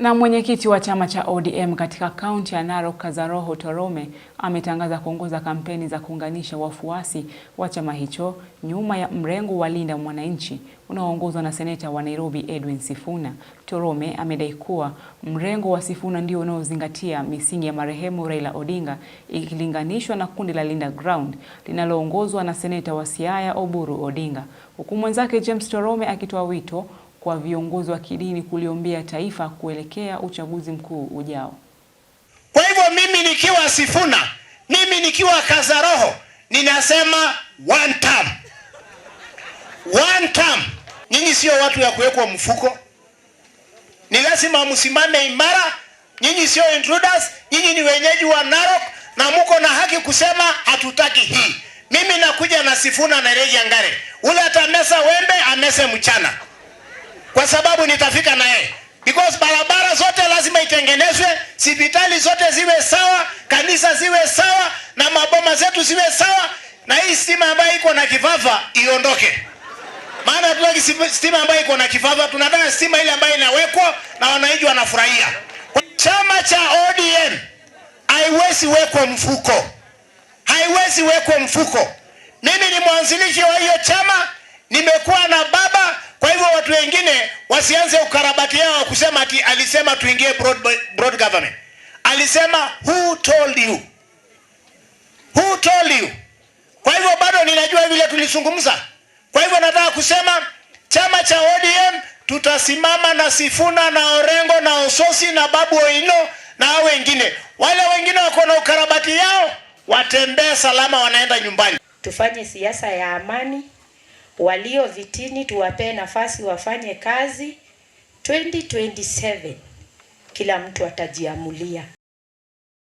Na mwenyekiti wa chama cha ODM katika kaunti ya Narok Kazaroho Torome ametangaza kuongoza kampeni za kuunganisha wafuasi wa chama hicho nyuma ya mrengo wa Linda Mwananchi unaoongozwa na seneta wa Nairobi Edwin Sifuna. Torome amedai kuwa mrengo wa Sifuna ndio unaozingatia misingi ya marehemu Raila Odinga ikilinganishwa na kundi la Linda Ground linaloongozwa na seneta wa Siaya Oburu Odinga, huku mwenzake James Torome akitoa wito kwa viongozi wa kidini kuliombea taifa kuelekea uchaguzi mkuu ujao. Kwa hivyo mimi nikiwa Sifuna, mimi nikiwa Kazaroho, ninasema one term. One term. Nyinyi sio watu ya kuwekwa mfuko. Ni lazima msimame imara. Nyinyi sio intruders, nyinyi ni wenyeji wa Narok na mko na haki kusema hatutaki hii. Mimi nakuja na Sifuna na Reggie Ngare. Ule atamesa wembe, amese mchana. Kwa sababu nitafika na yeye. Because barabara zote lazima itengenezwe, hospitali zote ziwe sawa, kanisa ziwe sawa, na maboma zetu ziwe sawa, na hii stima ambayo iko na kifafa iondoke. Maana tunataka stima ambayo iko na kifafa, tunataka stima ile ambayo inawekwa na wananchi wanafurahia. Chama cha ODM haiwezi wekwa mfuko. Haiwezi wekwa mfuko. Mimi ni mwanzilishi wa hiyo chama, nimekuwa na baba. Kwa hivyo watu wengine wasianze ukarabati yao kusema ati alisema tuingie broad government. Alisema who told you? Who told you? Kwa hivyo bado ninajua vile tulizungumza. Kwa hivyo nataka kusema chama cha ODM tutasimama na Sifuna na Orengo na Ososi na Babu Owino na wengine. Wale wengine wako na ukarabati yao watembee salama, wanaenda nyumbani. Tufanye siasa ya amani. Walio vitini tuwape nafasi wafanye kazi. 2027 kila mtu atajiamulia.